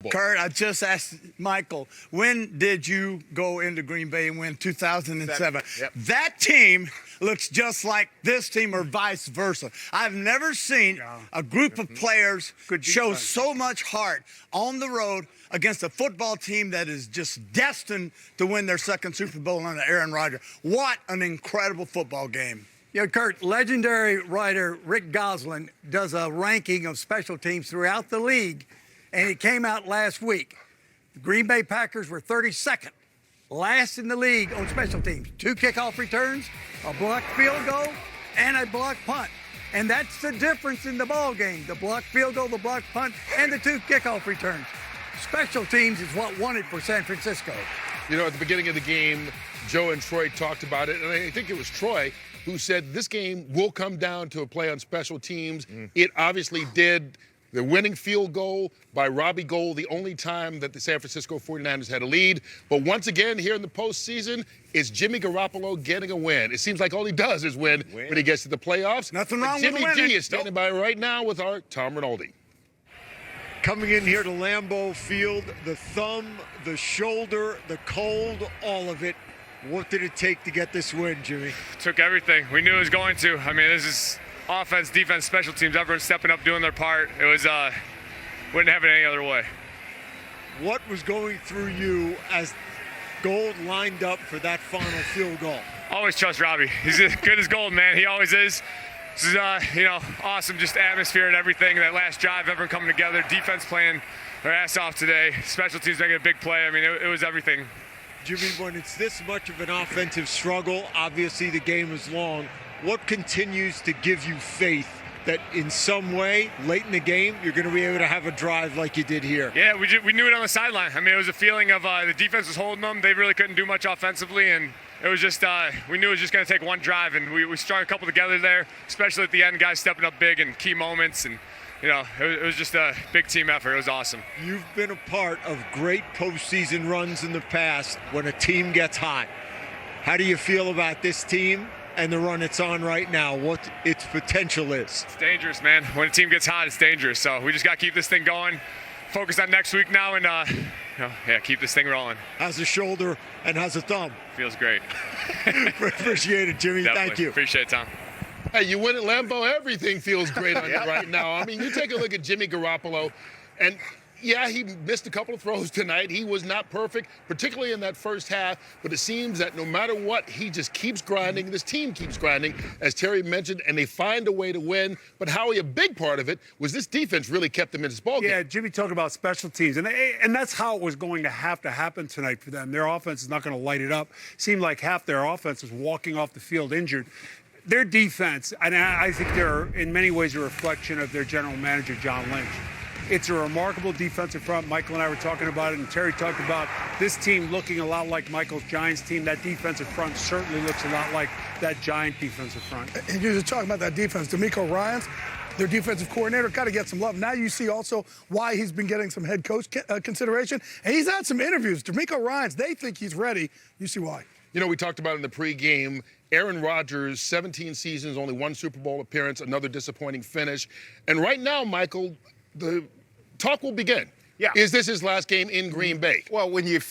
Bowl. Kurt, I just asked Michael, when did you go into Green Bay and win? 2007. Yep. That team looks just like this team or vice versa. I've never seen a group of players show so much heart on the road against a football team that is just destined to win their second Super Bowl under Aaron Rodgers. What an incredible football game. Yeah, Kurt, legendary writer Rick Goslin does a ranking of special teams throughout the league, and it came out last week. The Green Bay Packers were 32nd, last in the league on special teams. 2 kickoff returns, a blocked field goal, and a blocked punt. And that's the difference in the ball game, the blocked field goal, the blocked punt, and the 2 kickoff returns. Special teams is what won it for San Francisco. You know, at the beginning of the game, Joe and Troy talked about it, and I think it was Troy who said this game will come down to a play on special teams. It obviously did. The winning field goal by Robbie Gould, the only time that the San Francisco 49ers had a lead. But once again, here in the postseason, it's Jimmy Garoppolo getting a win. It seems like all he does is win when he gets to the playoffs. Nothing wrong with Jimmy winning. D is standing by right now with our Tom Rinaldi. Coming in here to Lambeau Field, the thumb, the shoulder, the cold, all of it. What did it take to get this win, Jimmy? Took everything. We knew it was going to. I mean, this is offense, defense, special teams, everyone stepping up, doing their part. It was, wouldn't have it any other way. What was going through you as Gold lined up for that final field goal? Always trust Robbie. He's as good as gold, man. He always is. This is, awesome, just atmosphere and everything. That last drive, everyone coming together, defense playing their ass off today, special teams making a big play. I mean, it was everything. Jimmy, when it's this much of an offensive struggle, obviously the game is long. What continues to give you faith that in some way, late in the game, you're going to be able to have a drive like you did here? Yeah, we knew it on the sideline. I mean, it was a feeling of the defense was holding them. They really couldn't do much offensively, and it was just we knew it was just going to take one drive, and we strung a couple together there, especially at the end, guys stepping up big in key moments, and it was just a big team effort. It was awesome. You've been a part of great postseason runs in the past when a team gets hot. How do you feel about this team and the run it's on right now, what its potential is? It's dangerous, man. When a team gets hot, it's dangerous. So we just got to keep this thing going, focus on next week now, and keep this thing rolling. How's a shoulder and how's a thumb? Feels great. Appreciate it, Jimmy. Definitely. Thank you. Appreciate it, Tom. Hey, you win at Lambeau, everything feels great on you right now. I mean, you take a look at Jimmy Garoppolo, and yeah, he missed a couple of throws tonight. He was not perfect, particularly in that first half, but it seems that no matter what, he just keeps grinding. This team keeps grinding, as Terry mentioned, and they find a way to win. But Howie, a big part of it was this defense really kept them in this ballgame. Yeah, Jimmy talked about special teams, and that's how it was going to have to happen tonight for them. Their offense is not going to light it up. Seemed like half their offense was walking off the field injured. Their defense, and I think they're in many ways a reflection of their general manager, John Lynch. It's a remarkable defensive front. Michael and I were talking about it, and Terry talked about this team looking a lot like Michael's Giants team. That defensive front certainly looks a lot like that Giant defensive front. And you're just talking about that defense. D'Amico Ryans, their defensive coordinator, got to get some love. Now you see also why he's been getting some head coach consideration. And he's had some interviews. D'Amico Ryans, they think he's ready. You see why. You know, we talked about in the pregame, Aaron Rodgers, 17 seasons, only 1 Super Bowl appearance, another disappointing finish. And right now, Michael, the talk will begin. Yeah. Is this his last game in Green Bay? Well, when you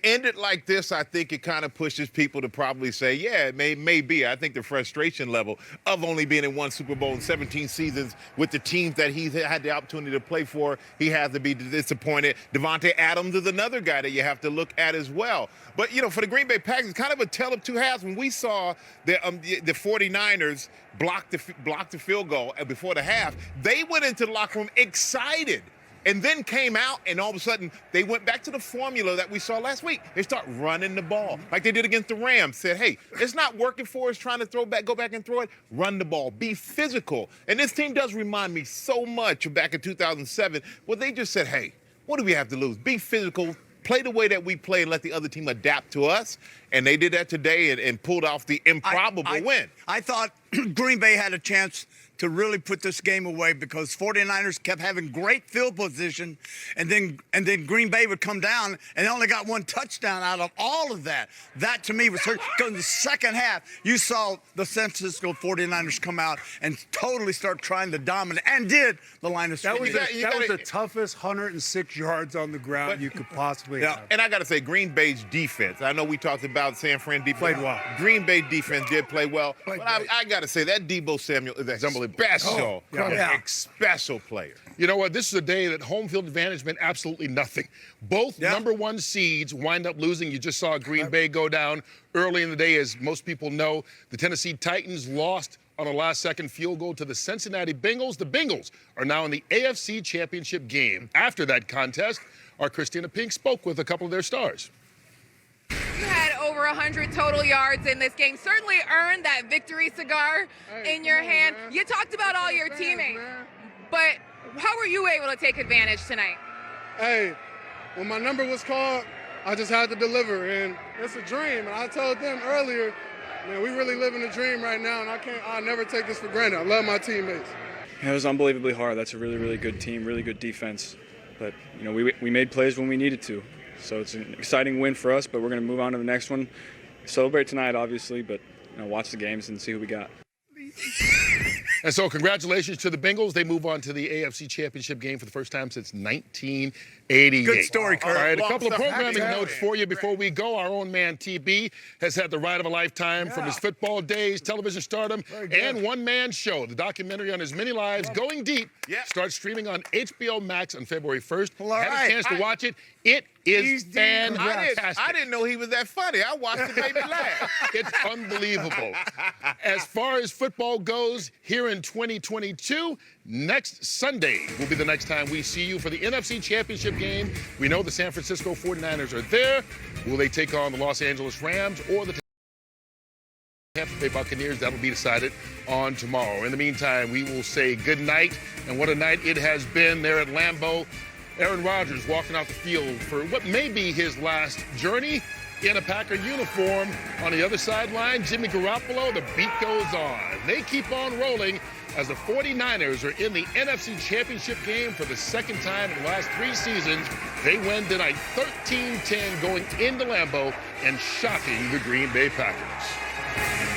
end it like this, I think it kind of pushes people to probably say, yeah, it may be. I think the frustration level of only being in 1 Super Bowl in 17 seasons with the teams that he's had the opportunity to play for, he has to be disappointed. Devontae Adams is another guy that you have to look at as well. But, for the Green Bay Packers, it's kind of a tale of two halves. When we saw the 49ers block the field goal before the half, they went into the locker room excited. And then came out, and all of a sudden, they went back to the formula that we saw last week. They start running the ball, like they did against the Rams. Said, hey, it's not working for us trying to go back and throw it. Run the ball. Be physical. And this team does remind me so much of back in 2007, where they just said, hey, what do we have to lose? Be physical. Play the way that we play and let the other team adapt to us. And they did that today and pulled off the improbable win. I thought Green Bay had a chance to really put this game away because 49ers kept having great field position, and then Green Bay would come down and they only got one touchdown out of all of that. That to me was hurt. Because in the second half, you saw the San Francisco 49ers come out and totally start trying to dominate, and did the line of That was, scrimmage. that was the toughest 106 yards on the ground you could possibly have. And I got to say, Green Bay's defense. I know we talked about San Fran defense. Played well. Green Bay defense did play well. But I got to say, that Debo Samuel is a special, special player. You know what? This is a day that home field advantage meant absolutely nothing. Both number one seeds wind up losing. You just saw Green Bay go down early in the day. As most people know, the Tennessee Titans lost on a last-second field goal to the Cincinnati Bengals. The Bengals are now in the AFC Championship game. After that contest, our Christina Pink spoke with a couple of their stars. You had over 100 total yards in this game. Certainly earned that victory cigar in your hand. You talked about all your teammates, but how were you able to take advantage tonight? Hey, when my number was called, I just had to deliver, and it's a dream. And I told them earlier, man, we really living a dream right now, and I'll never take this for granted. I love my teammates. It was unbelievably hard. That's a really, really good team, really good defense. But, you know, we made plays when we needed to. So it's an exciting win for us, but we're going to move on to the next one. Celebrate tonight, obviously, but watch the games and see who we got. And so congratulations to the Bengals. They move on to the AFC Championship game for the first time since 1988. Good story, Kurt. All right, a couple of programming notes for you before we go. Our own man, TB, has had the ride of a lifetime from his football days, television stardom, and one-man show. The documentary on his many lives, Going Deep, starts streaming on HBO Max on February 1st. Had a chance to watch it. It is fantastic. I didn't know he was that funny. I watched it, made me laugh. It's unbelievable. As far as football goes, here in 2022, next Sunday will be the next time we see you for the NFC Championship game. We know the San Francisco 49ers are there. Will they take on the Los Angeles Rams or the Tampa Bay Buccaneers? That'll be decided on tomorrow. In the meantime, we will say good night, and what a night it has been there at Lambeau. Aaron Rodgers walking out the field for what may be his last journey in a Packer uniform. On the other sideline, Jimmy Garoppolo, the beat goes on. They keep on rolling as the 49ers are in the NFC Championship game for the second time in the last 3 seasons. They win tonight 13-10 going into Lambeau and shocking the Green Bay Packers.